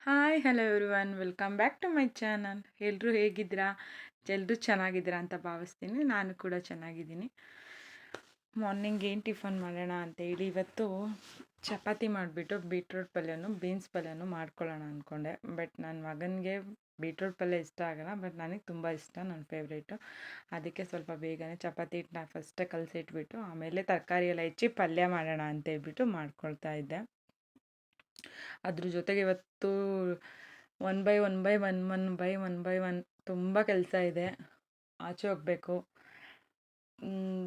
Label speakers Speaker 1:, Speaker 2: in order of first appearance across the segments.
Speaker 1: Hi hello everyone welcome back to my channel. ಎಲ್ಲರೂ ಹೇಗಿದ್ದೀರಾ? ಎಲ್ಲರೂ ಚೆನ್ನಾಗಿದ್ದೀರಾ ಅಂತ ಭಾವಿಸ್ತೀನಿ. ನಾನು ಕೂಡ ಚೆನ್ನಾಗಿದ್ದೀನಿ. ಮಾರ್ನಿಂಗ್ ಏನು ಟಿಫನ್ ಮಾಡೋಣ ಅಂತೇಳಿ ಇವತ್ತು ಚಪಾತಿ ಮಾಡಿಬಿಟ್ಟು ಬೀಟ್ರೂಟ್ ಪಲ್ಯನೂ ಬೀನ್ಸ್ ಪಲ್ಯನೂ ಮಾಡ್ಕೊಳ್ಳೋಣ ಅಂದ್ಕೊಂಡೆ. ಬಟ್ ನನ್ನ ಮಗನಿಗೆ ಬೀಟ್ರೂಟ್ ಪಲ್ಯ ಇಷ್ಟ ಆಗೋಲ್ಲ, ಬಟ್ ನನಗೆ ತುಂಬ ಇಷ್ಟ, ನನ್ನ ಫೇವ್ರೇಟು. ಅದಕ್ಕೆ ಸ್ವಲ್ಪ ಬೇಗನೆ ಚಪಾತಿ ಹಿಟ್ಟನ್ನ ಫಸ್ಟೇ ಕಲಸಿಟ್ಬಿಟ್ಟು ಆಮೇಲೆ ತರಕಾರಿ ಎಲ್ಲ ಹೆಚ್ಚಿ ಪಲ್ಯ ಮಾಡೋಣ ಅಂತೇಳ್ಬಿಟ್ಟು ಮಾಡ್ಕೊಳ್ತಾ ಇದ್ದೆ. ಅದ್ರ ಜೊತೆಗೆ ಇವತ್ತು ಒನ್ ಬೈ ಒನ್ ತುಂಬ ಕೆಲಸ ಇದೆ. ಆಚೆ ಹೋಗಬೇಕು,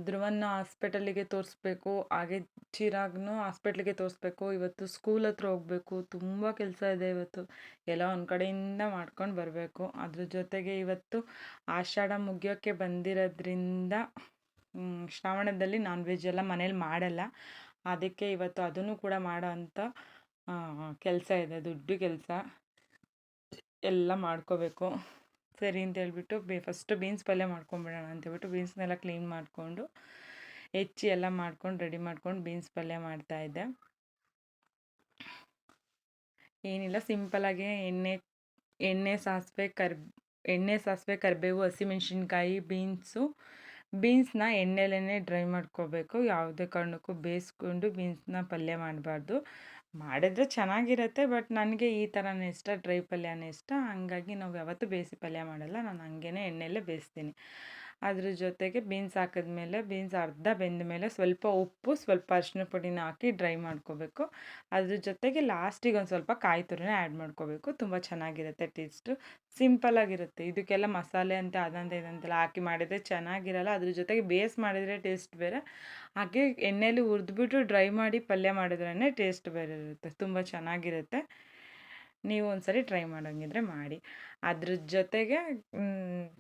Speaker 1: ಧ್ರುವನ್ನ ಹಾಸ್ಪಿಟಲಿಗೆ ತೋರಿಸ್ಬೇಕು, ಹಾಗೆ ಚಿರಾಗ್ನೂ ಹಾಸ್ಪಿಟ್ಲಿಗೆ ತೋರಿಸ್ಬೇಕು. ಇವತ್ತು ಸ್ಕೂಲ್ ಹತ್ರ ಹೋಗಬೇಕು, ತುಂಬ ಕೆಲಸ ಇದೆ ಇವತ್ತು. ಎಲ್ಲ ಒಂದು ಕಡೆಯಿಂದ ಮಾಡ್ಕೊಂಡು ಬರಬೇಕು. ಅದ್ರ ಜೊತೆಗೆ ಇವತ್ತು ಆಷಾಢ ಮುಗಿಯೋಕ್ಕೆ ಬಂದಿರೋದ್ರಿಂದ ಶ್ರಾವಣದಲ್ಲಿ ನಾನ್ ವೆಜ್ ಎಲ್ಲ ಮನೇಲಿ ಮಾಡಲ್ಲ. ಅದಕ್ಕೆ ಇವತ್ತು ಅದನ್ನು ಕೂಡ ಮಾಡೋ ಅಂಥ ಕೆಲಸ ಇದೆ, ದುಡ್ಡು ಕೆಲಸ ಎಲ್ಲ ಮಾಡ್ಕೋಬೇಕು. ಸರಿ ಅಂತ ಹೇಳ್ಬಿಟ್ಟು ಫಸ್ಟು ಬೀನ್ಸ್ ಪಲ್ಯ ಮಾಡ್ಕೊಂಬಿಡೋಣ ಅಂತೇಳ್ಬಿಟ್ಟು ಬೀನ್ಸ್ನೆಲ್ಲ ಕ್ಲೀನ್ ಮಾಡಿಕೊಂಡು ಹೆಚ್ಚಿ ಎಲ್ಲ ಮಾಡ್ಕೊಂಡು ರೆಡಿ ಮಾಡ್ಕೊಂಡು ಬೀನ್ಸ್ ಪಲ್ಯ ಮಾಡ್ತಾಯಿದ್ದೆ. ಏನಿಲ್ಲ, ಸಿಂಪಲಾಗಿ ಎಣ್ಣೆ ಸಾಸಿವೆ ಕರಿಬೇವು ಹಸಿಮೆಣ್ಸಿನ್ಕಾಯಿ ಬೀನ್ಸ್ನ ಎಣ್ಣೆಲೇ ಡ್ರೈ ಮಾಡ್ಕೋಬೇಕು. ಯಾವುದೇ ಕಾರಣಕ್ಕೂ ಬೇಯಿಸ್ಕೊಂಡು ಬೀನ್ಸ್ನ ಪಲ್ಯ ಮಾಡಬಾರ್ದು. ಮಾಡಿದ್ರೆ ಚೆನ್ನಾಗಿರುತ್ತೆ, ಬಟ್ ನನಗೆ ಈ ಥರನೇ ಇಷ್ಟ, ಡ್ರೈ ಪಲ್ಯನೇ ಇಷ್ಟ. ಹಂಗಾಗಿ ನಾವು ಯಾವತ್ತೂ ಬೇಯಿಸಿ ಪಲ್ಯ ಮಾಡಲ್ಲ, ನಾನು ಹಂಗೇ ಎಣ್ಣೆಯಲ್ಲೇ ಬೇಯಿಸ್ತೀನಿ. ಅದ್ರ ಜೊತೆಗೆ ಬೀನ್ಸ್ ಹಾಕಿದ್ಮೇಲೆ ಬೀನ್ಸ್ ಅರ್ಧ ಬೆಂದ ಮೇಲೆ ಸ್ವಲ್ಪ ಉಪ್ಪು, ಸ್ವಲ್ಪ ಅರಿಶಿನ ಪುಡಿನ ಹಾಕಿ ಡ್ರೈ ಮಾಡ್ಕೋಬೇಕು. ಅದ್ರ ಜೊತೆಗೆ ಲಾಸ್ಟಿಗೆ ಒಂದು ಸ್ವಲ್ಪ ಕಾಯಿ ತುರಿನ ಆ್ಯಡ್ ಮಾಡ್ಕೋಬೇಕು. ತುಂಬ ಚೆನ್ನಾಗಿರುತ್ತೆ ಟೇಸ್ಟು, ಸಿಂಪಲ್ಲಾಗಿರುತ್ತೆ. ಇದಕ್ಕೆಲ್ಲ ಮಸಾಲೆ ಅಂತ ಅದಂತೆ ಇದಂತೆಲ್ಲ ಹಾಕಿ ಮಾಡಿದರೆ ಚೆನ್ನಾಗಿರಲ್ಲ. ಅದ್ರ ಜೊತೆಗೆ ಬೇಯಿಸಿ ಮಾಡಿದರೆ ಟೇಸ್ಟ್ ಬೇರೆ, ಹಾಗೆ ಎಣ್ಣೆಯಲ್ಲಿ ಹುರಿದ್ಬಿಟ್ಟು ಡ್ರೈ ಮಾಡಿ ಪಲ್ಯ ಮಾಡಿದ್ರೇ ಟೇಸ್ಟ್ ಬೇರೆ ಇರುತ್ತೆ, ತುಂಬ ಚೆನ್ನಾಗಿರುತ್ತೆ. ನೀವು ಒಂದ್ಸರಿ ಟ್ರೈ ಮಾಡೋಂಗಿದ್ರೆ ಮಾಡಿ. ಅದ್ರ ಜೊತೆಗೆ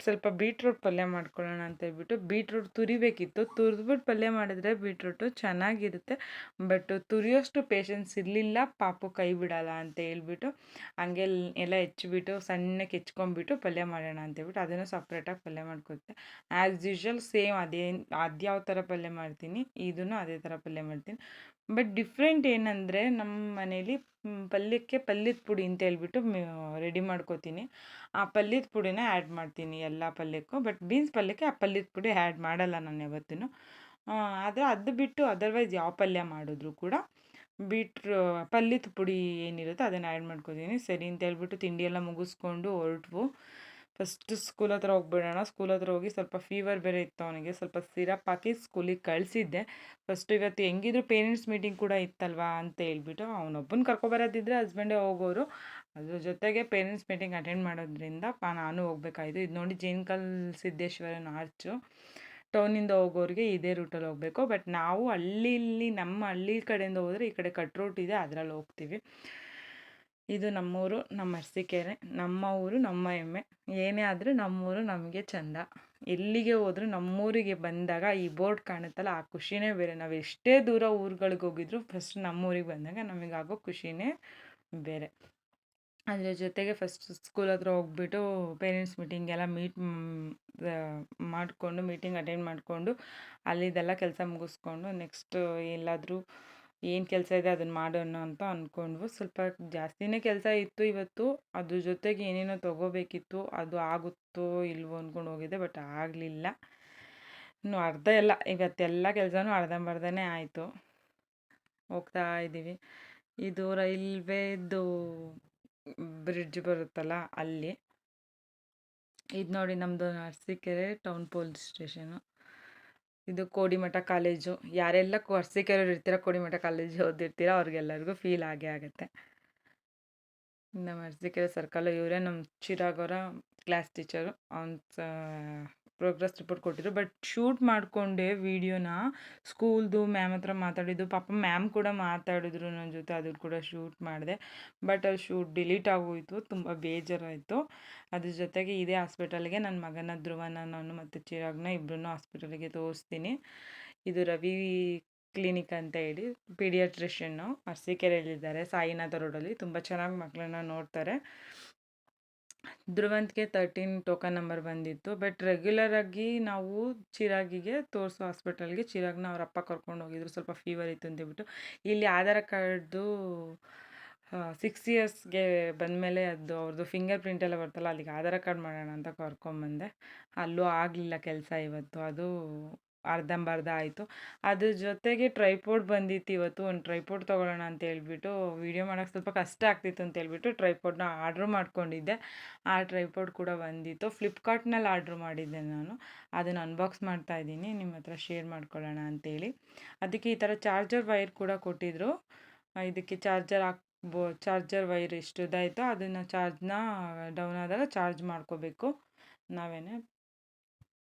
Speaker 1: ಸ್ವಲ್ಪ ಬೀಟ್ರೂಟ್ ಪಲ್ಯ ಮಾಡ್ಕೊಳ್ಳೋಣ ಅಂತೇಳ್ಬಿಟ್ಟು ಬೀಟ್ರೂಟ್ ತುರಿಬೇಕಿತ್ತು. ತುರಿದ್ಬಿಟ್ಟು ಪಲ್ಯ ಮಾಡಿದ್ರೆ ಬೀಟ್ರೂಟು ಚೆನ್ನಾಗಿರುತ್ತೆ, ಬಟ್ ತುರಿಯೋಷ್ಟು ಪೇಷನ್ಸ್ ಇರಲಿಲ್ಲ. ಪಾಪು ಕೈ ಬಿಡಲ್ಲ ಅಂತ ಹೇಳ್ಬಿಟ್ಟು ಹಂಗೆ ಎಲ್ಲ ಹೆಚ್ಚಿಬಿಟ್ಟು ಸಣ್ಣಕ್ಕೆ ಹೆಚ್ಕೊಂಬಿಟ್ಟು ಪಲ್ಯ ಮಾಡೋಣ ಅಂತೇಳ್ಬಿಟ್ಟು ಅದನ್ನು ಸಪ್ರೇಟಾಗಿ ಪಲ್ಯ ಮಾಡ್ಕೊತೆ. ಆ್ಯಸ್ ಯೂಶ್ವಲ್ ಸೇಮ್ ಅದ್ಯಾವ ಥರ ಪಲ್ಯ ಮಾಡ್ತೀನಿ, ಇದನ್ನು ಅದೇ ಥರ ಪಲ್ಯ ಮಾಡ್ತೀನಿ. ಬಟ್ ಡಿಫ್ರೆಂಟ್ ಏನಂದರೆ, ನಮ್ಮ ಮನೇಲಿ ಪಲ್ಯಕ್ಕೆ ಪಲ್ಯದ ಪುಡಿ ಅಂತ ಹೇಳ್ಬಿಟ್ಟು ರೆಡಿ ಮಾಡ್ಕೋತೀನಿ. ಆ ಪಲ್ಯದ ಪುಡಿನ ಆ್ಯಡ್ ಮಾಡ್ತೀನಿ ಎಲ್ಲ ಪಲ್ಯಕ್ಕೂ. ಬಟ್ ಬೀನ್ಸ್ ಪಲ್ಯಕ್ಕೆ ಆ ಪಲ್ಯದ ಪುಡಿ ಆ್ಯಡ್ ಮಾಡಲ್ಲ ನಾನು ಯಾವತ್ತೂ. ಆದರೆ ಅದು ಬಿಟ್ಟು ಅದರ್ವೈಸ್ ಯಾವ ಪಲ್ಯ ಮಾಡಿದ್ರು ಕೂಡ ಪಲ್ಯದ ಪುಡಿ ಏನಿರುತ್ತೋ ಅದನ್ನು ಆ್ಯಡ್ ಮಾಡ್ಕೋತೀನಿ. ಸರಿ ಅಂತ ಹೇಳ್ಬಿಟ್ಟು ತಿಂಡಿ ಎಲ್ಲ ಮುಗಿಸ್ಕೊಂಡು ಹೊರಟ್ವು. ಫಸ್ಟು ಸ್ಕೂಲ್ ಹತ್ರ ಹೋಗ್ಬಿಡೋಣ. ಸ್ಕೂಲ್ ಹತ್ರ ಹೋಗಿ ಸ್ವಲ್ಪ ಫೀವರ್ ಬೇರೆ ಇತ್ತು ಅವನಿಗೆ, ಸ್ವಲ್ಪ ಸಿರಪ್ ಹಾಕಿ ಸ್ಕೂಲಿಗೆ ಕಳಿಸಿದ್ದೆ. ಫಸ್ಟು ಇವತ್ತು ಹೆಂಗಿದ್ರು ಪೇರೆಂಟ್ಸ್ ಮೀಟಿಂಗ್ ಕೂಡ ಇತ್ತಲ್ವಾ ಅಂತ ಹೇಳ್ಬಿಟ್ಟು ಅವನೊಬ್ಬನ ಕರ್ಕೊಬರೋದಿದ್ರೆ ಹಸ್ಬೆಂಡೇ ಹೋಗೋರು. ಅದ್ರ ಜೊತೆಗೆ ಪೇರೆಂಟ್ಸ್ ಮೀಟಿಂಗ್ ಅಟೆಂಡ್ ಮಾಡೋದ್ರಿಂದ ನಾನು ಹೋಗ್ಬೇಕಾಯ್ತು. ಇದು ನೋಡಿ ಜೇನ್ಕಲ್ ಸಿದ್ದೇಶ್ವರನ ಆರ್ಚು. ಟೌನಿಂದ ಹೋಗೋರಿಗೆ ಇದೇ ರೂಟಲ್ಲಿ ಹೋಗಬೇಕು. ಬಟ್ ನಾವು ನಮ್ಮ ಹಳ್ಳಿ ಕಡೆಯಿಂದ ಹೋದರೆ ಈ ಕಡೆ ಕಟ್ ರೂಟ್ ಇದೆ, ಅದರಲ್ಲಿ ಹೋಗ್ತೀವಿ. ಇದು ನಮ್ಮೂರು, ನಮ್ಮ ಅರಸೀಕೆರೆ, ನಮ್ಮ ಊರು, ನಮ್ಮ ಹೆಮ್ಮೆ. ಏನೇ ಆದರೂ ನಮ್ಮೂರು ನಮಗೆ ಚೆಂದ. ಎಲ್ಲಿಗೆ ಹೋದರೂ ನಮ್ಮೂರಿಗೆ ಬಂದಾಗ ಈ ಬೋರ್ಡ್ ಕಾಣುತ್ತಲ್ಲ, ಆ ಖುಷಿನೇ ಬೇರೆ. ನಾವು ಎಷ್ಟೇ ದೂರ ಊರುಗಳಿಗೆ ಹೋಗಿದ್ರು ಫಸ್ಟ್ ನಮ್ಮೂರಿಗೆ ಬಂದಾಗ ನಮಗಾಗೋ ಖುಷಿನೇ ಬೇರೆ. ಅದ್ರ ಜೊತೆಗೆ ಫಸ್ಟ್ ಸ್ಕೂಲ್ ಹತ್ರ ಹೋಗ್ಬಿಟ್ಟು ಪೇರೆಂಟ್ಸ್ ಮೀಟಿಂಗೆಲ್ಲ ಮಾಡಿಕೊಂಡು ಮೀಟಿಂಗ್ ಅಟೆಂಡ್ ಮಾಡಿಕೊಂಡು ಅಲ್ಲಿದೆಲ್ಲ ಕೆಲಸ ಮುಗಿಸ್ಕೊಂಡು ನೆಕ್ಸ್ಟ್ ಎಲ್ಲಾದರೂ ಏನು ಕೆಲಸ ಇದೆ ಅದನ್ನು ಮಾಡೋಣ ಅಂತ ಅಂದ್ಕೊಂಡ್ವು. ಸ್ವಲ್ಪ ಜಾಸ್ತಿನೇ ಕೆಲಸ ಇತ್ತು ಇವತ್ತು. ಅದ್ರ ಜೊತೆಗೆ ಏನೇನೋ ತೊಗೋಬೇಕಿತ್ತು, ಅದು ಆಗುತ್ತೋ ಇಲ್ವೋ ಅಂದ್ಕೊಂಡು ಹೋಗಿದ್ದೆ, ಬಟ್ ಆಗಲಿಲ್ಲ. ಇನ್ನು ಇವತ್ತೆಲ್ಲ ಕೆಲಸನೂ ಅರ್ಧಂಬರ್ಧನೇ ಆಯಿತು. ಹೋಗ್ತಾ ಇದ್ದೀವಿ. ಇದು ರೈಲ್ವೇದು ಬ್ರಿಡ್ಜ್ ಬರುತ್ತಲ್ಲ ಅಲ್ಲಿ. ಇದು ನೋಡಿ ನಮ್ಮದು ಅರಸೀಕೆರೆ ಟೌನ್ ಪೊಲೀಸ್ ಸ್ಟೇಷನು. ಇದು ಕೋಡಿಮಠ ಕಾಲೇಜು. ಯಾರೆಲ್ಲ ಅರಸೀಕೆರೆಯವ್ರು ಇರ್ತೀರ, ಕೋಡಿಮಠ ಕಾಲೇಜು ಓದಿರ್ತೀರ, ಅವ್ರಿಗೆಲ್ಲರಿಗೂ ಫೀಲ್ ಆಗೇ ಆಗುತ್ತೆ. ನಮ್ಮ ಅರಸೀಕೆರೆ ಸರ್ಕಲ್ ಇವರೇ ನಮ್ಮ ಚಿರಾಗವರ ಕ್ಲಾಸ್ ಟೀಚರು. ಅವ್ನು ಪ್ರೋಗ್ರೆಸ್ ರಿಪೋರ್ಟ್ ಕೊಟ್ಟಿದ್ರು, ಬಟ್ ಶೂಟ್ ಮಾಡಿಕೊಂಡೆ ವೀಡಿಯೋನ. ಸ್ಕೂಲ್ದು ಮ್ಯಾಮ್ ಹತ್ರ ಮಾತಾಡಿದ್ದು, ಪಾಪ ಮ್ಯಾಮ್ ಕೂಡ ಮಾತಾಡಿದ್ರು ನನ್ನ ಜೊತೆ, ಅದು ಕೂಡ ಶೂಟ್ ಮಾಡಿದೆ. ಬಟ್ ಅದು ಶೂಟ್ ಡಿಲೀಟ್ ಆಗೋಯಿತು, ತುಂಬ ಬೇಜಾರಾಯಿತು. ಅದ್ರ ಜೊತೆಗೆ ಇದೇ ಹಾಸ್ಪಿಟಲ್ಗೆ ನನ್ನ ಮಗನ ಧ್ರುವನ ನಾನು ಮತ್ತು ಚಿರಾಗ್ನ ಇಬ್ಬರನ್ನೂ ಹಾಸ್ಪಿಟಲಿಗೆ ತೋರಿಸ್ತೀನಿ. ಇದು ರವಿ ಕ್ಲಿನಿಕ್ ಅಂತ ಹೇಳಿ ಪೀಡಿಯಾಟ್ರಿಷಿಯನ್ನು ಅರಸೀಕೆರೆಯಲ್ಲಿದ್ದಾರೆ, ಸಾಯಿನಾಥ ರೋಡಲ್ಲಿ. ತುಂಬ ಚೆನ್ನಾಗಿ ಮಕ್ಕಳನ್ನ ನೋಡ್ತಾರೆ. ಧ್ರುವಂತ್ಗೆ 13 ಟೋಕನ್ ನಂಬರ್ ಬಂದಿತ್ತು. ಬಟ್ ರೆಗ್ಯುಲರಾಗಿ ನಾವು ಚಿರಾಗಿಗೆ ತೋರಿಸೋ ಹಾಸ್ಪಿಟಲ್ಗೆ ಚಿರಾಗ್ನ ಅವ್ರ ಅಪ್ಪ ಕರ್ಕೊಂಡು ಹೋಗಿದ್ರು, ಸ್ವಲ್ಪ ಫೀವರ್ ಇತ್ತು ಅಂತೇಳ್ಬಿಟ್ಟು. ಇಲ್ಲಿ ಆಧಾರ್ ಕಾರ್ಡ್ದು 6 ಇಯರ್ಸ್‌ಗೆ ಬಂದಮೇಲೆ ಅದು ಅವ್ರದ್ದು ಫಿಂಗರ್ ಪ್ರಿಂಟ್ ಎಲ್ಲ ಬರುತ್ತಲ್ಲ, ಅಲ್ಲಿಗೆ ಆಧಾರ್ ಕಾರ್ಡ್ ಮಾಡೋಣ ಅಂತ ಕರ್ಕೊಂಬಂದೆ. ಅಲ್ಲೂ ಆಗಲಿಲ್ಲ ಕೆಲಸ ಇವತ್ತು. ಅದು ಅರ್ಧಂಬರ್ಧ ಆಯಿತು. ಅದ್ರ ಜೊತೆಗೆ ಟ್ರೈಪೋಡ್ ಬಂದಿತ್ತು ಇವತ್ತು. ಒಂದು ಟ್ರೈಪೋಡ್ ತೊಗೊಳ್ಳೋಣ ಅಂತ ಹೇಳ್ಬಿಟ್ಟು, ವೀಡಿಯೋ ಮಾಡೋಕ್ಕೆ ಸ್ವಲ್ಪ ಕಷ್ಟ ಆಗ್ತಿತ್ತು ಅಂತ ಹೇಳ್ಬಿಟ್ಟು ಟ್ರೈಪೋಡ್ನ ಆರ್ಡ್ರ್ ಮಾಡ್ಕೊಂಡಿದ್ದೆ. ಆ ಟ್ರೈಪೋಡ್ ಕೂಡ ಬಂದಿತ್ತು. ಫ್ಲಿಪ್ಕಾರ್ಟ್ನಲ್ಲಿ ಆರ್ಡ್ರ್ ಮಾಡಿದ್ದೆ ನಾನು. ಅದನ್ನು ಅನ್ಬಾಕ್ಸ್ ಮಾಡ್ತಾ ಇದ್ದೀನಿ, ನಿಮ್ಮ ಹತ್ರ ಶೇರ್ ಮಾಡ್ಕೊಳ್ಳೋಣ ಅಂತೇಳಿ. ಅದಕ್ಕೆ ಈ ಥರ ಚಾರ್ಜರ್ ವೈರ್ ಕೂಡ ಕೊಟ್ಟಿದ್ದರು. ಇದಕ್ಕೆ ಚಾರ್ಜರ್ ವೈರ್ ಎಷ್ಟು ಇದಾಯಿತೋ ಅದನ್ನು ಚಾರ್ಜ್ನ ಡೌನ್ ಆದಾಗ ಚಾರ್ಜ್ ಮಾಡ್ಕೋಬೇಕು ನಾವೇನೆ.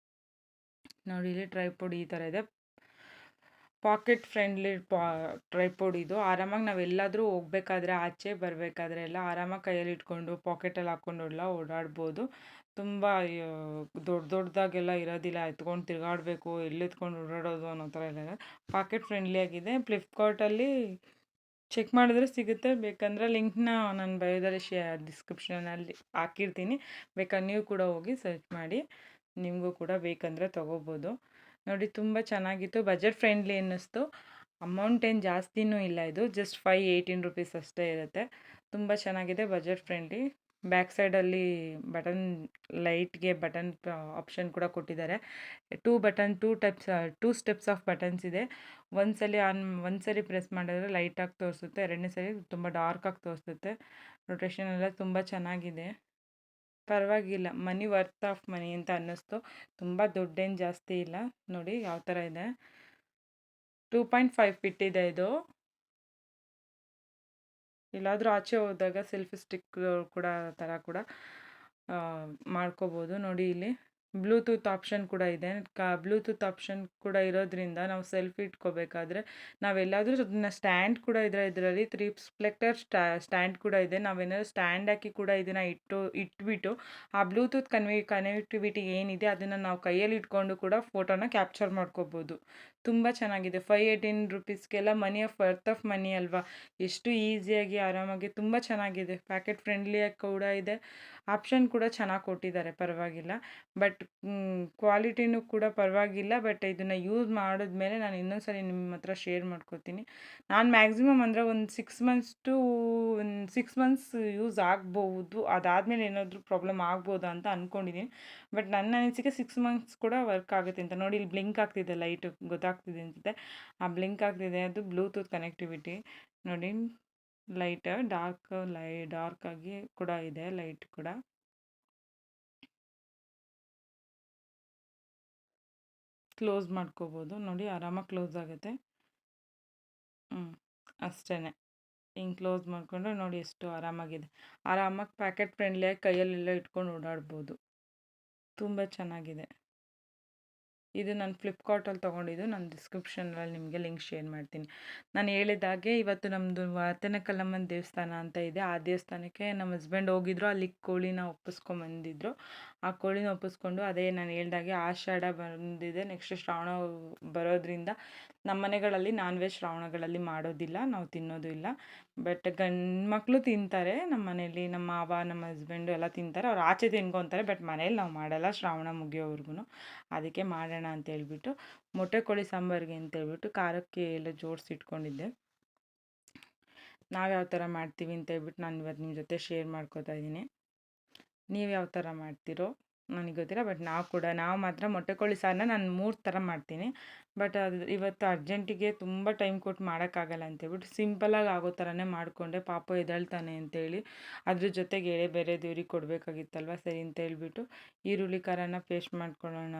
Speaker 1: ನೋಡಿ ಇಲ್ಲಿ ಟ್ರೈಪೋಡ್ ಈ ಥರ ಇದೆ. ಪಾಕೆಟ್ ಫ್ರೆಂಡ್ಲಿ ಟ್ರೈಪೋಡ್ ಇದು. ಆರಾಮಾಗಿ ನಾವೆಲ್ಲಾದರೂ ಹೋಗ್ಬೇಕಾದ್ರೆ, ಆಚೆ ಬರಬೇಕಾದ್ರೆ ಎಲ್ಲ ಆರಾಮಾಗಿ ಕೈಯಲ್ಲಿ ಇಟ್ಕೊಂಡು ಪಾಕೆಟಲ್ಲಿ ಹಾಕ್ಕೊಂಡು ಎಲ್ಲ ಓಡಾಡ್ಬೋದು. ತುಂಬ ದೊಡ್ಡದಾಗೆಲ್ಲ ಇರೋದಿಲ್ಲ, ಎತ್ಕೊಂಡು ತಿರುಗಾಡಬೇಕು, ಎಲ್ಲಿ ಎತ್ಕೊಂಡು ಓಡಾಡೋದು ಅನ್ನೋ ಥರ ಎಲ್ಲ. ಪಾಕೆಟ್ ಫ್ರೆಂಡ್ಲಿ ಆಗಿದೆ. ಫ್ಲಿಪ್ಕಾರ್ಟಲ್ಲಿ ಚೆಕ್ ಮಾಡಿದ್ರೆ ಸಿಗುತ್ತೆ. ಬೇಕಂದರೆ ಲಿಂಕ್ನ ನಾನು ಬಯೋದಲ್ಲಿ ಡಿಸ್ಕ್ರಿಪ್ಷನಲ್ಲಿ ಹಾಕಿರ್ತೀನಿ. ಬೇಕಾದ್ರೆ ನೀವು ಕೂಡ ಹೋಗಿ ಸರ್ಚ್ ಮಾಡಿ, ನಿಮಗೂ ಕೂಡ ಬೇಕಂದರೆ ತೊಗೋಬೋದು. ನೋಡಿ ತುಂಬ ಚೆನ್ನಾಗಿತ್ತು, ಬಜೆಟ್ ಫ್ರೆಂಡ್ಲಿ ಅನ್ನಿಸ್ತು. ಅಮೌಂಟ್ ಏನು ಜಾಸ್ತಿನೂ ಇಲ್ಲ, ಇದು ಜಸ್ಟ್ 518 ರುಪೀಸ್ ಅಷ್ಟೇ ಇರುತ್ತೆ. ತುಂಬ ಚೆನ್ನಾಗಿದೆ, ಬಜೆಟ್ ಫ್ರೆಂಡ್ಲಿ. ಬ್ಯಾಕ್ ಸೈಡಲ್ಲಿ ಲೈಟ್ಗೆ ಬಟನ್ ಆಪ್ಷನ್ ಕೂಡ ಕೊಟ್ಟಿದ್ದಾರೆ. ಟೂ ಸ್ಟೆಪ್ಸ್ ಆಫ್ ಬಟನ್ಸ್ ಇದೆ. ಒಂದ್ಸಲಿ ಪ್ರೆಸ್ ಮಾಡಿದ್ರೆ ಲೈಟಾಗಿ ತೋರಿಸುತ್ತೆ, ಎರಡನೇ ಸರಿ ತುಂಬ ಡಾರ್ಕಾಗಿ ತೋರಿಸುತ್ತೆ. ರೊಟೇಷನ್ ಎಲ್ಲ ತುಂಬ ಚೆನ್ನಾಗಿದೆ, ಪರವಾಗಿಲ್ಲ. ಮನಿ ವರ್ತ್ ಆಫ್ ಮನಿ ಅಂತ ಅನ್ನಿಸ್ತು. ತುಂಬ ದುಡ್ಡೇನು ಜಾಸ್ತಿ ಇಲ್ಲ. ನೋಡಿ ಯಾವ ಥರ ಇದೆ. 2.5 ಫೀಟ್ ಇದೆ ಇದು. ಎಲ್ಲಾದರೂ ಆಚೆ ಹೋದಾಗ ಸೆಲ್ಫಿ ಸ್ಟಿಕ್ ಕೂಡ ಥರ ಕೂಡ ಮಾಡ್ಕೋಬೋದು. ನೋಡಿ ಇಲ್ಲಿ ಬ್ಲೂಟೂತ್ ಆಪ್ಷನ್ ಕೂಡ ಇದೆ. ಬ್ಲೂಟೂತ್ ಆಪ್ಷನ್ ಕೂಡ ಇರೋದ್ರಿಂದ ನಾವು ಸೆಲ್ಫಿ ಇಟ್ಕೋಬೇಕಾದ್ರೆ, ನಾವೆಲ್ಲಾದರೂ ಅದನ್ನ ಸ್ಟ್ಯಾಂಡ್ ಕೂಡ ಇದೆ ಇದರಲ್ಲಿ. 3 ಸ್ಪ್ಲೆಕ್ಟರ್ ಸ್ಟ್ಯಾಂಡ್ ಕೂಡ ಇದೆ. ನಾವೇನಾದ್ರು ಸ್ಟ್ಯಾಂಡ್ ಹಾಕಿ ಕೂಡ ಇದನ್ನು ಇಟ್ಬಿಟ್ಟು ಆ ಬ್ಲೂಟೂತ್ ಕನೆಕ್ಟಿವಿಟಿ ಏನಿದೆ ಅದನ್ನು ನಾವು ಕೈಯಲ್ಲಿ ಇಟ್ಕೊಂಡು ಕೂಡ ಫೋಟೋನ ಕ್ಯಾಪ್ಚರ್ ಮಾಡ್ಕೋಬೋದು. ತುಂಬ ಚೆನ್ನಾಗಿದೆ. 518 ರುಪೀಸ್ಗೆಲ್ಲ ಮನಿ ವರ್ತ್ ಆಫ್ ಮನಿ ಅಲ್ವಾ. ಎಷ್ಟು ಈಸಿಯಾಗಿ ಆರಾಮಾಗಿ ತುಂಬ ಚೆನ್ನಾಗಿದೆ. ಪ್ಯಾಕೆಟ್ ಫ್ರೆಂಡ್ಲಿಯಾಗಿ ಕೂಡ ಇದೆ. ಆಪ್ಷನ್ ಕೂಡ ಚೆನ್ನಾಗಿ ಕೊಟ್ಟಿದ್ದಾರೆ, ಪರವಾಗಿಲ್ಲ. ಬಟ್ ಕ್ವಾಲಿಟಿನೂ ಕೂಡ ಪರವಾಗಿಲ್ಲ. ಬಟ್ ಇದನ್ನು ಯೂಸ್ ಮಾಡಿದ್ಮೇಲೆ ನಾನು ಇನ್ನೊಂದ್ಸರಿ ನಿಮ್ಮ ಹತ್ರ ಶೇರ್ ಮಾಡ್ಕೋತೀನಿ. ನಾನು ಮ್ಯಾಕ್ಸಿಮಮ್ ಅಂದರೆ ಒಂದು 6 ಮಂತ್ಸ್ ಯೂಸ್ ಆಗ್ಬೋದು. ಅದಾದಮೇಲೆ ಏನಾದರೂ ಪ್ರಾಬ್ಲಮ್ ಆಗ್ಬೋದಾ ಅಂತ ಅಂದ್ಕೊಂಡಿದ್ದೀನಿ. ಬಟ್ ನನ್ನ ಅನಿಸಿಕೆ 6 ಮಂತ್ಸ್ ಕೂಡ ವರ್ಕ್ ಆಗುತ್ತೆ ಅಂತ. ನೋಡಿ ಇಲ್ಲಿ ಬ್ಲಿಂಕ್ ಆಗ್ತಿದೆ, ಲೈಟ್ ಗೊತ್ತಾಗ್ತಿದೆ ಅನಿಸುತ್ತೆ. ಆ ಬ್ಲಿಂಕ್ ಆಗ್ತಿದೆ, ಅದು ಬ್ಲೂಟೂತ್ ಕನೆಕ್ಟಿವಿಟಿ. ನೋಡಿ ಲೈಟ್ ಡಾರ್ಕ್ ಆಗಿ ಕೂಡ ಇದೆ, ಲೈಟ್ ಕೂಡ. ಕ್ಲೋಸ್ ಮಾಡ್ಕೋಬೋದು. ನೋಡಿ ಆರಾಮಾಗಿ ಕ್ಲೋಸ್ ಆಗುತ್ತೆ. ಅಷ್ಟೇ. ಹಿಂಗೆ ಕ್ಲೋಸ್ ಮಾಡಿಕೊಂಡ್ರೆ ನೋಡಿ ಎಷ್ಟು ಆರಾಮಾಗಿದೆ. ಆರಾಮಾಗಿ ಪ್ಯಾಕೆಟ್ ಫ್ರೆಂಡ್ಲಿಯಾಗಿ ಕೈಯಲ್ಲೆಲ್ಲ ಇಟ್ಕೊಂಡು ಓಡಾಡ್ಬೋದು. ತುಂಬ ಚೆನ್ನಾಗಿದೆ. ಇದು ನಾನು ಫ್ಲಿಪ್ಕಾರ್ಟಲ್ಲಿ ತೊಗೊಂಡಿದ್ದು. ನಾನು ಡಿಸ್ಕ್ರಿಪ್ಷನಲ್ಲಿ ನಿಮಗೆ ಲಿಂಕ್ ಶೇರ್ ಮಾಡ್ತೀನಿ. ನಾನು ಹೇಳಿದಾಗೆ ಇವತ್ತು ನಮ್ಮದು ವಾತನಕಲ್ಲಮ್ಮನ ದೇವಸ್ಥಾನ ಅಂತ ಇದೆ. ಆ ದೇವಸ್ಥಾನಕ್ಕೆ ನಮ್ಮ ಹಸ್ಬೆಂಡ್ ಹೋಗಿದ್ರು. ಅಲ್ಲಿ ಕೋಳಿನ ಒಪ್ಪಿಸ್ಕೊಂಬಂದಿದ್ರು. ಆ ಕೋಳಿನ ಒಪ್ಪಿಸ್ಕೊಂಡು, ಅದೇ ನಾನು ಹೇಳ್ದಾಗೆ ಆಷಾಢ ಬಂದಿದೆ, ನೆಕ್ಸ್ಟ್ ಶ್ರಾವಣ ಬರೋದ್ರಿಂದ ನಮ್ಮ ಮನೆಗಳಲ್ಲಿ ನಾನ್ ವೆಜ್ ಶ್ರಾವಣಗಳಲ್ಲಿ ಮಾಡೋದಿಲ್ಲ, ನಾವು ತಿನ್ನೋದು ಇಲ್ಲ. ಬಟ್ ಗಂಡ್ಮಕ್ಳು ತಿಂತಾರೆ ನಮ್ಮ ಮನೇಲಿ. ನಮ್ಮ ಮಾವ, ನಮ್ಮ ಹಸ್ಬೆಂಡು ಎಲ್ಲ ತಿಂತಾರೆ. ಅವ್ರು ಆಚೆ ತಿನ್ಕೊತಾರೆ, ಬಟ್ ಮನೇಲಿ ನಾವು ಮಾಡಲ್ಲ ಶ್ರಾವಣ ಮುಗಿಯೋವರೆಗೂ. ಅದಕ್ಕೆ ಮಾಡೋಣ ಅಂತೇಳ್ಬಿಟ್ಟು ಮೊಟ್ಟೆ ಕೋಳಿ ಸಾಂಬಾರಿಗೆ ಅಂತೇಳ್ಬಿಟ್ಟು ಖಾರಕ್ಕೆ ಎಲ್ಲ ಜೋಡಿಸಿ ಇಟ್ಕೊಂಡಿದ್ದೆ. ನಾವು ಯಾವ ಥರ ಮಾಡ್ತೀವಿ ಅಂತೇಳ್ಬಿಟ್ಟು ನಾನು ಇವತ್ತು ನಿಮ್ಮ ಜೊತೆ ಶೇರ್ ಮಾಡ್ಕೋತಾ ಇದ್ದೀನಿ. ನೀವು ಯಾವ ಥರ ಮಾಡ್ತೀರೋ ನನಗೆ ಗೊತ್ತಿಲ್ಲ. ಬಟ್ ನಾವು ಮಾತ್ರ ಮೊಟ್ಟೆ ಕೋಳಿ ಸಾರನ್ನ ನಾನು 3 ಥರ ಮಾಡ್ತೀನಿ. ಬಟ್ ಅದು ಇವತ್ತು ಅರ್ಜೆಂಟಿಗೆ ತುಂಬ ಟೈಮ್ ಕೊಟ್ಟು ಮಾಡೋಕ್ಕಾಗಲ್ಲ ಅಂತೇಳ್ಬಿಟ್ಟು ಸಿಂಪಲಾಗಿ ಆಗೋ ಥರನೇ ಮಾಡಿಕೊಂಡೆ. ಪಾಪ ಎದ್ದೇಳ್ತಾನೆ ಅಂತೇಳಿ. ಅದ್ರ ಜೊತೆಗೆ ಎಳೆ ಬೇರೆ ದೇವ್ರಿಗೆ ಕೊಡಬೇಕಾಗಿತ್ತಲ್ವ, ಸರಿ ಅಂತೇಳ್ಬಿಟ್ಟು ಈರುಳ್ಳಿ ಖಾರನ ಪೇಸ್ಟ್ ಮಾಡ್ಕೊಳ್ಳೋಣ.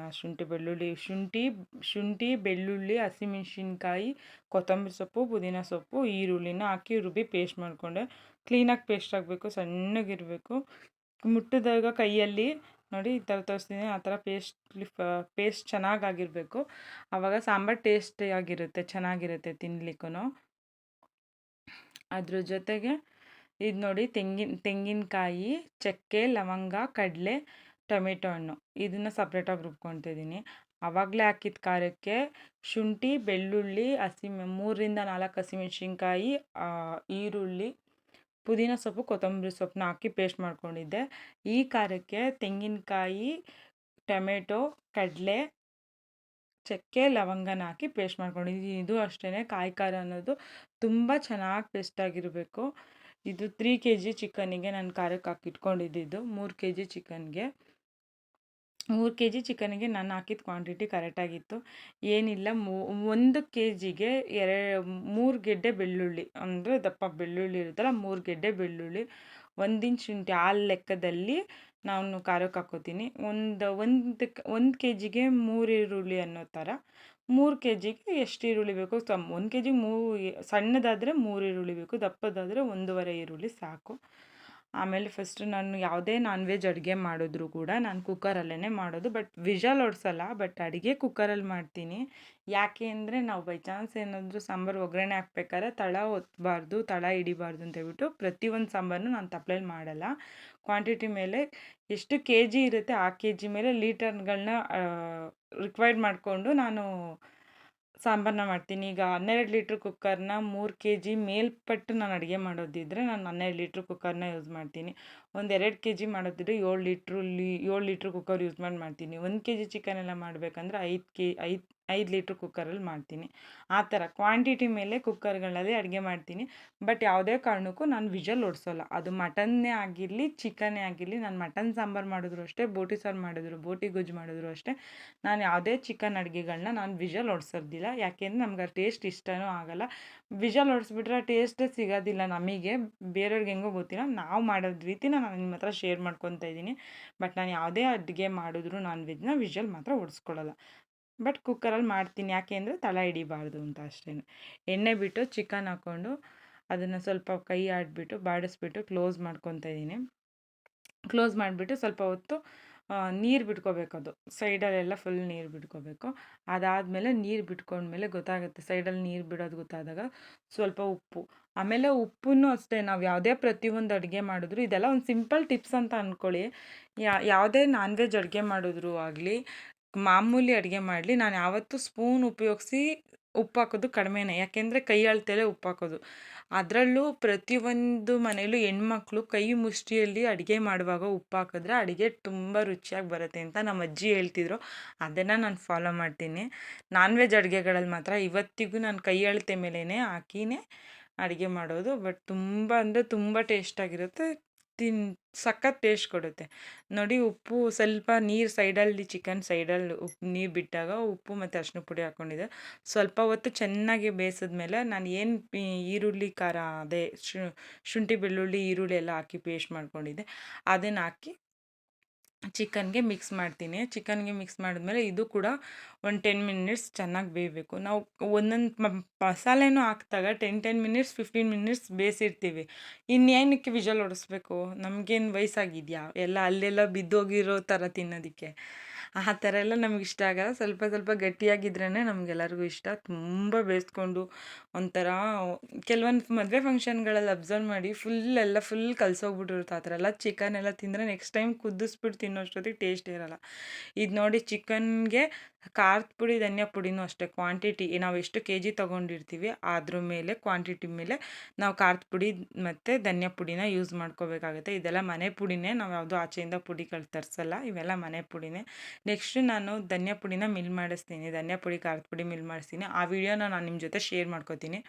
Speaker 1: ಶುಂಠಿ ಬೆಳ್ಳುಳ್ಳಿ ಹಸಿಮೆಣ್ಸಿನ್ಕಾಯಿ, ಕೊತ್ತಂಬರಿ ಸೊಪ್ಪು, ಪುದೀನ ಸೊಪ್ಪು, ಈರುಳ್ಳಿನ ಹಾಕಿ ರುಬ್ಬಿ ಪೇಸ್ಟ್ ಮಾಡಿಕೊಂಡೆ. ಕ್ಲೀನಾಗಿ ಪೇಸ್ಟ್ ಆಗಬೇಕು, ಸಣ್ಣಗಿರಬೇಕು. ಮುಟ್ಟಿದಾಗ ಕೈಯಲ್ಲಿ ನೋಡಿ ಈ ಥರ ತೋರಿಸ್ತೀನಿ, ಆ ಥರ ಪೇಸ್ಟ್ ಚೆನ್ನಾಗಾಗಿರಬೇಕು. ಆವಾಗ ಸಾಂಬಾರು ಟೇಸ್ಟಿಯಾಗಿರುತ್ತೆ, ಚೆನ್ನಾಗಿರುತ್ತೆ ತಿನ್ಲಿಕ್ಕೂ. ಅದ್ರ ಜೊತೆಗೆ ಇದು ನೋಡಿ ತೆಂಗಿನಕಾಯಿ, ಚಕ್ಕೆ, ಲವಂಗ, ಕಡಲೆ, ಟೊಮೆಟೊ ಹಣ್ಣು ಇದನ್ನು ಸಪ್ರೇಟಾಗಿ ರುಬ್ಕೊತಿದ್ದೀನಿ. ಆವಾಗಲೇ ಹಾಕಿದ ಖಾರಕ್ಕೆ ಶುಂಠಿ, ಬೆಳ್ಳುಳ್ಳಿ, 3ರಿಂದ 4 ಹಸಿಮೆಣ್ಸಿನ್ಕಾಯಿ, ಈರುಳ್ಳಿ, ಪುದೀನ ಸೊಪ್ಪು, ಕೊತ್ತಂಬರಿ ಸೊಪ್ಪನ್ನ ಹಾಕಿ ಪೇಸ್ಟ್ ಮಾಡ್ಕೊಂಡಿದ್ದೆ. ಈ ಖಾರಕ್ಕೆ ತೆಂಗಿನಕಾಯಿ, ಟೊಮೆಟೊ, ಕಡಲೆ, ಚಕ್ಕೆ, ಲವಂಗನ ಹಾಕಿ ಪೇಸ್ಟ್ ಮಾಡ್ಕೊಂಡಿದ್ದೀನಿ. ಇದು ಅಷ್ಟೇ, ಕಾಯಿ ಖಾರ ಅನ್ನೋದು ತುಂಬ ಚೆನ್ನಾಗಿ ಪೇಸ್ಟ್ ಆಗಿರಬೇಕು. ಇದು 3 kg ಚಿಕನ್ನಿಗೆ ನಾನು ಖಾರಕ್ಕೆ ಹಾಕಿಟ್ಕೊಂಡಿದ್ದು 3 kg ಚಿಕನ್ಗೆ 3 kg ಚಿಕನ್ನಿಗೆ ನಾನು ಹಾಕಿದ ಕ್ವಾಂಟಿಟಿ ಕರೆಕ್ಟಾಗಿತ್ತು. ಏನಿಲ್ಲ 1 kgಗೆ 3 ಗೆಡ್ಡೆ ಬೆಳ್ಳುಳ್ಳಿ, ಅಂದರೆ ದಪ್ಪ ಬೆಳ್ಳುಳ್ಳಿ ಇರುತ್ತಲ್ಲ, 3 ಗೆಡ್ಡೆ ಬೆಳ್ಳುಳ್ಳಿ, 1 ಇಂಚ್ ಶುಂಠಿ, ಆ ಲೆಕ್ಕದಲ್ಲಿ ನಾನು ಖಾರಕ್ಕೆ ಹಾಕ್ಕೋತೀನಿ. ಒಂದು ಕೆ ಜಿಗೆ 3 ಈರುಳ್ಳಿ ಅನ್ನೋ ಥರ 3 ಕೆ ಜಿಗೆ ಎಷ್ಟು ಈರುಳ್ಳಿ ಬೇಕು, 1 ಕೆ ಜಿಗೆ ಸಣ್ಣದಾದರೆ 3 ಈರುಳ್ಳಿ ಬೇಕು, ದಪ್ಪದಾದರೆ 1.5 ಈರುಳ್ಳಿ ಸಾಕು. ಆಮೇಲೆ ಫಸ್ಟು ನಾನು ಯಾವುದೇ ನಾನ್ ವೆಜ್ ಅಡುಗೆ ಮಾಡಿದ್ರು ಕೂಡ ನಾನು ಕುಕ್ಕರಲ್ಲೇ ಮಾಡೋದು. ಬಟ್ ವಿಷಲ್ ಹೊಡ್ಸಲ್ಲ, ಬಟ್ ಅಡುಗೆ ಕುಕ್ಕರಲ್ಲಿ ಮಾಡ್ತೀನಿ. ಯಾಕೆ ಅಂದರೆ ನಾವು ಬೈ ಚಾನ್ಸ್ ಏನಾದರೂ ಸಾಂಬಾರು ಒಗ್ಗರಣೆ ಹಾಕ್ಬೇಕಾದ್ರೆ ತಳ ಒತ್ತಬಾರ್ದು, ತಳ ಹಿಡಿಬಾರ್ದು ಅಂತ ಹೇಳ್ಬಿಟ್ಟು ಪ್ರತಿಯೊಂದು ಸಾಂಬಾರನ್ನು ನಾನು ತಪ್ಪಲೆಯಲ್ಲಿ ಮಾಡಲ್ಲ. ಕ್ವಾಂಟಿಟಿ ಮೇಲೆ ಎಷ್ಟು ಕೆ ಜಿ ಇರುತ್ತೆ ಆ ಕೆ ಜಿ ಮೇಲೆ ಲೀಟರ್ಗಳನ್ನ ರಿಕ್ವೈರ್ಡ್ ಮಾಡಿಕೊಂಡು ನಾನು ಸಾಂಬಾರನ್ನ ಮಾಡ್ತೀನಿ. ಈಗ 12 ಲೀಟ್ರ್ ಕುಕ್ಕರ್ನ 3 ಕೆ ಜಿ ಮೇಲ್ಪಟ್ಟು ನಾನು ಅಡುಗೆ ಮಾಡೋದಿದ್ದರೆ ನಾನು 12 ಲೀಟ್ರ್ ಕುಕ್ಕರ್ನ ಯೂಸ್ ಮಾಡ್ತೀನಿ. ಒಂದು 2 ಕೆ ಜಿ ಮಾಡೋದಿದ್ರೆ 7 ಲೀಟ್ರ್ ಕುಕ್ಕರ್ ಯೂಸ್ ಮಾಡ್ತೀನಿ. 1 ಕೆ ಜಿ ಚಿಕನ್ ಎಲ್ಲ ಮಾಡಬೇಕಂದ್ರೆ 5 ಲೀಟ್ರ್ ಕುಕ್ಕರಲ್ಲಿ ಮಾಡ್ತೀನಿ. ಆ ಥರ ಕ್ವಾಂಟಿಟಿ ಮೇಲೆ ಕುಕ್ಕರ್ಗಳಲ್ಲಿ ಅಡುಗೆ ಮಾಡ್ತೀನಿ. ಬಟ್ ಯಾವುದೇ ಕಾರಣಕ್ಕೂ ನಾನು ವಿಷಲ್ ಹೊಡ್ಸೋಲ್ಲ. ಅದು ಮಟನ್ನೇ ಆಗಿರಲಿ, ಚಿಕನ್ನೇ ಆಗಿರಲಿ. ನಾನು ಮಟನ್ ಸಾಂಬಾರು ಮಾಡಿದ್ರು ಅಷ್ಟೇ, ಬೋಟಿ ಸಾರು ಮಾಡಿದ್ರು, ಬೋಟಿ ಗೊಜ್ಜು ಮಾಡಿದ್ರು ಅಷ್ಟೇ, ನಾನು ಯಾವುದೇ ಚಿಕನ್ ಅಡುಗೆಗಳನ್ನ ನಾನು ವಿಷಲ್ ಹೊಡ್ಸೋದಿಲ್ಲ. ಯಾಕೆಂದರೆ ನಮ್ಗೆ ಆ ಟೇಸ್ಟ್ ಇಷ್ಟನೂ ಆಗಲ್ಲ. ವಿಷಲ್ ಹೊಡ್ಸ್ಬಿಟ್ರೆ ಟೇಸ್ಟೇ ಸಿಗೋದಿಲ್ಲ ನಮಗೆ, ಬೇರೆಯವ್ರಿಗೆ ಹೆಂಗೋ ಗೊತ್ತಿಲ್ಲ. ನಾವು ಮಾಡೋದು ರೀತಿನ ನಾನು ನಿಮ್ಮ ಹತ್ರ ಶೇರ್ ಮಾಡ್ಕೊತಾ ಇದ್ದೀನಿ. ಬಟ್ ನಾನು ಯಾವುದೇ ಅಡುಗೆ ಮಾಡಿದ್ರು ನಾನ್ ವೆಜ್ನ ವಿಷಲ್ ಮಾತ್ರ ಹೊಡ್ಸ್ಕೊಳ್ಳಲ್ಲ. ಬಟ್ ಕುಕ್ಕರಲ್ಲಿ ಮಾಡ್ತೀನಿ. ಯಾಕೆ ಅಂದರೆ ತಳ ಹಿಡಿಬಾರ್ದು ಅಂತ ಅಷ್ಟೇ. ಎಣ್ಣೆ ಬಿಟ್ಟು ಚಿಕನ್ ಹಾಕ್ಕೊಂಡು ಅದನ್ನು ಸ್ವಲ್ಪ ಕೈ ಆಡಿಬಿಟ್ಟು ಬಾಡಿಸ್ಬಿಟ್ಟು ಕ್ಲೋಸ್ ಮಾಡ್ಕೊತಾ ಇದ್ದೀನಿ. ಕ್ಲೋಸ್ ಮಾಡಿಬಿಟ್ಟು ಸ್ವಲ್ಪ ಹೊತ್ತು ನೀರು ಬಿಟ್ಕೋಬೇಕದು, ಸೈಡಲ್ಲೆಲ್ಲ ಫುಲ್ ನೀರು ಬಿಟ್ಕೋಬೇಕು. ಅದಾದಮೇಲೆ ನೀರು ಬಿಟ್ಕೊಂಡ್ಮೇಲೆ ಗೊತ್ತಾಗುತ್ತೆ, ಸೈಡಲ್ಲಿ ನೀರು ಬಿಡೋದು ಗೊತ್ತಾದಾಗ ಸ್ವಲ್ಪ ಉಪ್ಪು. ಆಮೇಲೆ ಉಪ್ಪನ್ನು ಅಷ್ಟೇ, ನಾವು ಯಾವುದೇ ಪ್ರತಿಯೊಂದು ಅಡುಗೆ ಮಾಡಿದ್ರು, ಇದೆಲ್ಲ ಒಂದು ಸಿಂಪಲ್ ಟಿಪ್ಸ್ ಅಂತ ಅಂದ್ಕೊಳ್ಳಿ. ಯಾವುದೇ ನಾನ್ ವೆಜ್ ಅಡುಗೆ ಮಾಡಿದ್ರು ಆಗಲಿ, ಮಾಮೂಲಿ ಅಡುಗೆ ಮಾಡಲಿ, ನಾನು ಯಾವತ್ತೂ ಸ್ಪೂನ್ ಉಪಯೋಗಿಸಿ ಉಪ್ಪು ಹಾಕೋದು ಕಡಿಮೆನೇ. ಯಾಕೆಂದರೆ ಕೈ ಅಳತೆಯಲ್ಲೇ ಉಪ್ಪು ಹಾಕೋದು. ಅದರಲ್ಲೂ ಪ್ರತಿಯೊಂದು ಮನೇಲೂ ಹೆಣ್ಮಕ್ಳು ಕೈ ಮುಷ್ಟಿಯಲ್ಲಿ ಅಡುಗೆ ಮಾಡುವಾಗ ಉಪ್ಪು ಹಾಕಿದ್ರೆ ಅಡುಗೆ ತುಂಬ ರುಚಿಯಾಗಿ ಬರುತ್ತೆ ಅಂತ ನಮ್ಮ ಅಜ್ಜಿ ಹೇಳ್ತಿದ್ರು. ಅದನ್ನು ನಾನು ಫಾಲೋ ಮಾಡ್ತೀನಿ. ನಾನ್ ವೆಜ್ ಅಡುಗೆಗಳಲ್ಲಿ ಮಾತ್ರ ಇವತ್ತಿಗೂ ನಾನು ಕೈ ಅಳತೆ ಮೇಲೇ ಹಾಕಿನೇ ಅಡುಗೆ ಮಾಡೋದು. ಬಟ್ ತುಂಬ ಅಂದರೆ ತುಂಬ ಟೇಸ್ಟಾಗಿರುತ್ತೆ, ಸಖತ್ ಟೇಸ್ಟ್ ಕೊಡುತ್ತೆ. ನೋಡಿ, ಉಪ್ಪು ಸ್ವಲ್ಪ ನೀರು ಸೈಡಲ್ಲಿ, ಚಿಕನ್ ಸೈಡಲ್ಲಿ ನೀರು ಬಿಟ್ಟಾಗ ಉಪ್ಪು ಮತ್ತು ಅರಿಶಿನ ಪುಡಿ ಹಾಕ್ಕೊಂಡಿದ್ದೆ. ಸ್ವಲ್ಪ ಹೊತ್ತು ಚೆನ್ನಾಗಿ ಬೇಯಿಸಿದ್ಮೇಲೆ ನಾನು ಏನು ಈರುಳ್ಳಿ ಖಾರ, ಅದೇ ಶುಂಠಿ ಬೆಳ್ಳುಳ್ಳಿ ಈರುಳ್ಳಿ ಎಲ್ಲ ಹಾಕಿ ಪೇಸ್ಟ್ ಮಾಡ್ಕೊಂಡಿದ್ದೆ, ಅದನ್ನು ಹಾಕಿ ಚಿಕನ್ಗೆ ಮಿಕ್ಸ್ ಮಾಡ್ತೀನಿ. ಚಿಕನ್ಗೆ ಮಿಕ್ಸ್ ಮಾಡಿದ್ಮೇಲೆ ಇದು ಕೂಡ ಒಂದು 10 ಮಿನಿಟ್ಸ್ ಚೆನ್ನಾಗಿ ಬೇಯಬೇಕು. ನಾವು ಒಂದೊಂದು ಮಸಾಲೆನೂ ಹಾಕಿದಾಗ 10 ಮಿನಿಟ್ಸ್ 15 ಮಿನಿಟ್ಸ್ ಬೇಯಿಸಿರ್ತೀವಿ. ಇನ್ನೇನಕ್ಕೆ ವಿಷಲ್ ಹೊಡಿಸ್ಬೇಕು? ನಮಗೇನು ವಯಸ್ಸಾಗಿದೆಯಾ ಎಲ್ಲ ಅಲ್ಲೆಲ್ಲ ಬಿದ್ದೋಗಿರೋ ಥರ ತಿನ್ನೋದಕ್ಕೆ? ಆ ಥರ ಎಲ್ಲ ನಮ್ಗೆ ಇಷ್ಟ ಆಗಲ್ಲ. ಸ್ವಲ್ಪ ಸ್ವಲ್ಪ ಗಟ್ಟಿಯಾಗಿದ್ರೇ ನಮಗೆಲ್ಲರಿಗೂ ಇಷ್ಟ. ತುಂಬ ಬೇಯಿಸ್ಕೊಂಡು ಒಂಥರ ಕೆಲವೊಂದು ಮದುವೆ ಫಂಕ್ಷನ್ಗಳಲ್ಲಿ ಅಬ್ಸರ್ವ್ ಮಾಡಿ ಫುಲ್ ಕಲಸೋಗ್ಬಿಟ್ಟಿರುತ್ತೆ. ಆ ಥರ ಎಲ್ಲ ಚಿಕನ್ ಎಲ್ಲ ತಿಂದರೆ ನೆಕ್ಸ್ಟ್ ಟೈಮ್ ಕುದಿಸ್ಬಿಟ್ಟು ತಿನ್ನೋಷ್ಟೊತ್ತಿಗೆ ಟೇಸ್ಟ್ ಇರೋಲ್ಲ. ಇದು ನೋಡಿ, ಚಿಕನ್ಗೆ ಖಾರದ ಪುಡಿ, ಧನಿಯಾ ಪುಡಿನೂ ಅಷ್ಟೇ ಕ್ವಾಂಟಿಟಿ ನಾವು ಎಷ್ಟು ಕೆ ಜಿ ತೊಗೊಂಡಿರ್ತೀವಿ ಅದ್ರ ಮೇಲೆ ಕ್ವಾಂಟಿಟಿ ಮೇಲೆ ನಾವು ಖಾರದ ಪುಡಿ ಮತ್ತು ಧನಿಯಾ ಪುಡಿನ ಯೂಸ್ ಮಾಡ್ಕೋಬೇಕಾಗುತ್ತೆ. ಇದೆಲ್ಲ ಮನೆ ಪುಡಿನೇ, ನಾವು ಯಾವುದೋ ಆಚೆಯಿಂದ ಪುಡಿಗಳು ತರಿಸಲ್ಲ, ಇವೆಲ್ಲ ಮನೆ ಪುಡಿನೇ. ನೆಕ್ಸ್ಟು ನಾನು ಧನಿಯಾ ಪುಡಿನ ಮಿಲ್ ಮಾಡಿಸ್ತೀನಿ, ಧನಿಯಾ ಪುಡಿ ಖಾರದ ಪುಡಿ ಮಿಲ್ ಮಾಡಿಸ್ತೀನಿ. ಆ ವಿಡಿಯೋನ ನಾನು ನಿಮ್ಮ ಜೊತೆ ಶೇರ್ ಮಾಡ್ಕೋತೀನಿ.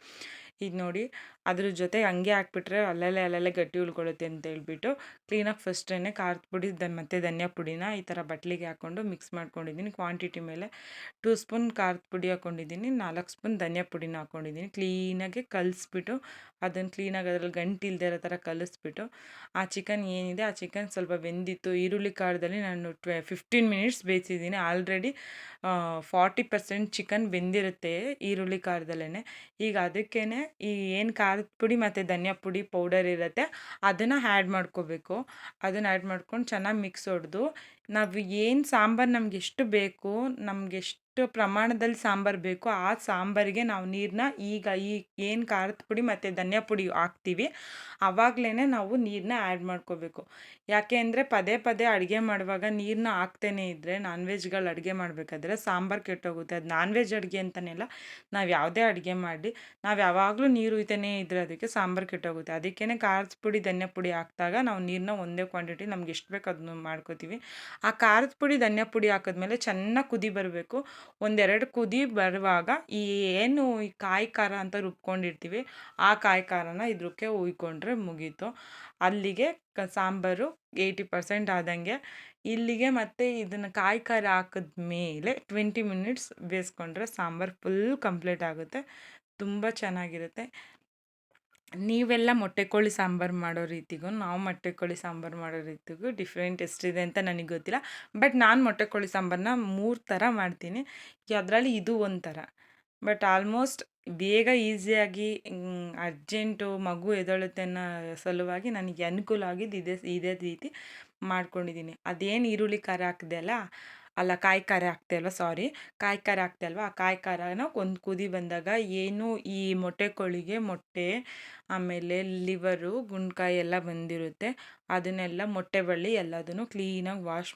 Speaker 1: ಇದು ನೋಡಿ, ಅದ್ರ ಜೊತೆ ಹಂಗೆ ಹಾಕ್ಬಿಟ್ರೆ ಅಲ್ಲಲ್ಲೇ ಗಟ್ಟಿ ಉಳ್ಕೊಳ್ಳುತ್ತೆ ಅಂತ ಹೇಳ್ಬಿಟ್ಟು ಕ್ಲೀನಾಗಿ ಫಸ್ಟೇ ಖಾರದ ಪುಡಿ ಮತ್ತು ಧನಿಯಾ ಪುಡಿನ ಈ ಥರ ಬಟ್ಲಿಗೆ ಹಾಕ್ಕೊಂಡು ಮಿಕ್ಸ್ ಮಾಡ್ಕೊಂಡಿದ್ದೀನಿ. ಕ್ವಾಂಟಿಟಿ ಮೇಲೆ 2 ಸ್ಪೂನ್ ಖಾರದ ಪುಡಿ ಹಾಕ್ಕೊಂಡಿದ್ದೀನಿ, 4 ಸ್ಪೂನ್ ಧನಿಯಾ ಪುಡಿನ ಹಾಕ್ಕೊಂಡಿದ್ದೀನಿ. ಕ್ಲೀನಾಗಿ ಕಲಿಸ್ಬಿಟ್ಟು ಅದನ್ನು ಕ್ಲೀನಾಗಿ ಅದರಲ್ಲಿ ಗಂಟು ಇಲ್ಲದೆ ಇರೋ ಥರ ಕಲಿಸ್ಬಿಟ್ಟು ಆ ಚಿಕನ್ ಏನಿದೆ, ಆ ಚಿಕನ್ ಸ್ವಲ್ಪ ಬೆಂದಿತ್ತು. ಈರುಳ್ಳಿ ಖಾರದಲ್ಲಿ ನಾನು 15 ಮಿನಿಟ್ಸ್ ಬೇಯಿಸಿದ್ದೀನಿ. ಆಲ್ರೆಡಿ 40% ಚಿಕನ್ ಬೆಂದಿರುತ್ತೆ ಈರುಳ್ಳಿ ಖಾರದಲ್ಲೇ. ಈಗ ಅದಕ್ಕೇ ಈ ಏನು ಖಾರದ ಪುಡಿ ಮತ್ತು ಧನಿಯಾ ಪುಡಿ ಪೌಡರ್ ಇರುತ್ತೆ ಅದನ್ನು ಆ್ಯಡ್ ಮಾಡ್ಕೋಬೇಕು. ಅದನ್ನು ಆ್ಯಡ್ ಮಾಡ್ಕೊಂಡು ಚೆನ್ನಾಗಿ ಮಿಕ್ಸ್ ಹೊಡೆದು ನಾವು ಏನು ಸಾಂಬಾರು ನಮಗೆಷ್ಟು ಬೇಕು, ನಮಗೆಷ್ಟು ಪ್ರಮಾಣದಲ್ಲಿ ಸಾಂಬಾರು ಬೇಕು ಆ ಸಾಂಬಾರಿಗೆ ನಾವು ನೀರನ್ನ ಈಗ ಏನು ಖಾರದ ಪುಡಿ ಮತ್ತು ಧನಿಯಾ ಪುಡಿ ಹಾಕ್ತೀವಿ ಆವಾಗಲೇ ನಾವು ನೀರನ್ನ ಆ್ಯಡ್ ಮಾಡ್ಕೋಬೇಕು. ಯಾಕೆ ಅಂದರೆ ಪದೇ ಪದೇ ಅಡುಗೆ ಮಾಡುವಾಗ ನೀರನ್ನ ಹಾಕ್ತೇನೆ ಇದ್ದರೆ ನಾನ್ ವೆಜ್ಗಳು ಅಡುಗೆ ಮಾಡಬೇಕಾದ್ರೆ ಸಾಂಬಾರು ಕೆಟ್ಟೋಗುತ್ತೆ. ಅದು ನಾನ್ ವೆಜ್ ಅಡುಗೆ ಅಂತಲೇ ನಾವು ಯಾವುದೇ ಅಡುಗೆ ಮಾಡಿ ನಾವು ಯಾವಾಗಲೂ ನೀರು ಉಯ್ತಾನೇ ಇದ್ದರೆ ಅದಕ್ಕೆ ಸಾಂಬಾರು ಕೆಟ್ಟೋಗುತ್ತೆ. ಅದಕ್ಕೇ ಖಾರದ ಪುಡಿ ಧನಿಯಾ ಪುಡಿ ಹಾಕಿದಾಗ ನಾವು ನೀರನ್ನ ಒಂದೇ ಕ್ವಾಂಟಿಟಿ ನಮ್ಗೆ ಎಷ್ಟು ಬೇಕು ಅದನ್ನು ಮಾಡ್ಕೋತೀವಿ. ಆ ಖಾರದ ಪುಡಿ ಧನಿಯಾ ಪುಡಿ ಹಾಕಿದ್ಮೇಲೆ ಚೆನ್ನಾಗಿ ಕುದಿ ಬರಬೇಕು. ಒಂದೆರಡು ಕುದಿ ಬರುವಾಗ ಈ ಏನು ಈ ಕಾಯಿ ಖಾರ ಅಂತ ರುಬ್ಕೊಂಡಿರ್ತೀವಿ ಆ ಕಾಯಿ ಖಾರನ ಇದ್ರಕ್ಕೆ ಹುಯ್ಕೊಂಡ್ರೆ ಮುಗೀತು. ಅಲ್ಲಿಗೆ ಸಾಂಬಾರು 80% ಆದಂಗೆ. ಇಲ್ಲಿಗೆ ಮತ್ತೆ ಇದನ್ನು ಕಾಯಿ ಖಾರ ಹಾಕಿದ್ಮೇಲೆ 20 ಮಿನಿಟ್ಸ್ ಬೇಯಿಸ್ಕೊಂಡ್ರೆ ಸಾಂಬಾರು ಫುಲ್ ಕಂಪ್ಲೀಟ್ ಆಗುತ್ತೆ. ತುಂಬ ಚೆನ್ನಾಗಿರುತ್ತೆ. ನೀವೆಲ್ಲ ಮೊಟ್ಟೆ ಕೋಳಿ ಸಾಂಬಾರು ಮಾಡೋ ರೀತಿಗೂ ನಾವು ಮೊಟ್ಟೆ ಕೋಳಿ ಸಾಂಬಾರು ಮಾಡೋ ರೀತಿಗೂ ಡಿಫ್ರೆಂಟ್ ಎಷ್ಟಿದೆ ಅಂತ ನನಗೆ ಗೊತ್ತಿಲ್ಲ. ಬಟ್ ನಾನು ಮೊಟ್ಟೆ ಕೋಳಿ ಸಾಂಬಾರನ್ನ 3 ಥರ ಮಾಡ್ತೀನಿ. ಅದರಲ್ಲಿ ಇದು ಒಂಥರ. ಬಟ್ ಆಲ್ಮೋಸ್ಟ್ ಬೇಗ ಈಸಿಯಾಗಿ ಅರ್ಜೆಂಟು ಮಗು ಎದ್ದೇಳುತ್ತೆ ಅನ್ನೋ ಸಲುವಾಗಿ ನನಗೆ ಅನುಕೂಲ ಆಗಿದ್ದು ಇದೇ ರೀತಿ ಮಾಡ್ಕೊಂಡಿದ್ದೀನಿ. ಅದೇನು ಈರುಳ್ಳಿ ಖಾರ ಹಾಕಿದೆ ಅಲ್ಲ ಕಾಯಿ ಖಾರ ಹಾಕ್ತೆ ಅಲ್ವಾ, ಸಾರಿ, ಕಾಯಿ ಖಾರ ಹಾಕ್ತೆ ಅಲ್ವಾ, ಆ ಕಾಯಿ ಖಾರನ ಒಂದು ಕುದಿ ಬಂದಾಗ ಏನು ಈ ಮೊಟ್ಟೆ ಕೋಳಿಗೆ ಮೊಟ್ಟೆ, ಆಮೇಲೆ ಲಿವರು, ಗುಂಡ್ಕಾಯಿ ಎಲ್ಲ ಬಂದಿರುತ್ತೆ. ಅದನ್ನೆಲ್ಲ ಮೊಟ್ಟೆ ಬಳ್ಳಿ ಎಲ್ಲದನ್ನು ಕ್ಲೀನಾಗಿ ವಾಶ್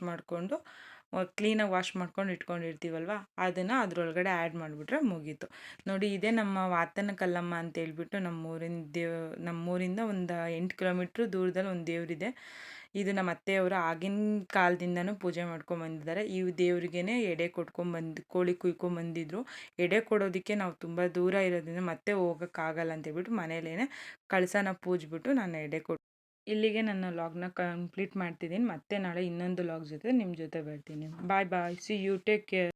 Speaker 1: ಮಾಡ್ಕೊಂಡು ಇಟ್ಕೊಂಡಿರ್ತೀವಲ್ವ, ಅದನ್ನು ಅದರೊಳಗಡೆ ಆ್ಯಡ್ ಮಾಡಿಬಿಟ್ರೆ ಮುಗೀತು. ನೋಡಿ, ಇದೇ ನಮ್ಮ ವಾತನ ಕಲ್ಲಮ್ಮ ಅಂತೇಳ್ಬಿಟ್ಟು ನಮ್ಮೂರಿಂದ ಒಂದು 8 ಕಿಲೋಮೀಟ್ರ್ ದೂರದಲ್ಲಿ ಒಂದು ದೇವರಿದೆ. ಇದು ನಮ್ಮ ಅತ್ತೆಯವರು ಆಗಿನ ಕಾಲದಿಂದನೂ ಪೂಜೆ ಮಾಡ್ಕೊಂಬಂದಿದ್ದಾರೆ. ಈ ದೇವ್ರಿಗೇ ಎಡೆ ಕೋಳಿ ಕುಯ್ಕೊಂಬಂದಿದ್ರು. ಎಡೆ ಕೊಡೋದಕ್ಕೆ ನಾವು ತುಂಬ ದೂರ ಇರೋದ್ರಿಂದ ಮತ್ತೆ ಹೋಗೋಕ್ಕಾಗಲ್ಲ ಅಂತೇಳ್ಬಿಟ್ಟು ಮನೇಲೇ ಕಳಸನ ಪೂಜಿಬಿಟ್ಟು ನಾನು ಎಡೆ ಇಲ್ಲಿಗೆ ನನ್ನ ವ್ಲಾಗ್ನ ಕಂಪ್ಲೀಟ್ ಮಾಡ್ತಿದ್ದೀನಿ. ಮತ್ತೆ ನಾಳೆ ಇನ್ನೊಂದು ವ್ಲಾಗ್ ಜೊತೆ ನಿಮ್ಮ ಜೊತೆ ಬರ್ತೀನಿ. ಬಾಯ್ ಬಾಯ್, ಸಿ ಯು, ಟೇಕ್ ಕೇರ್.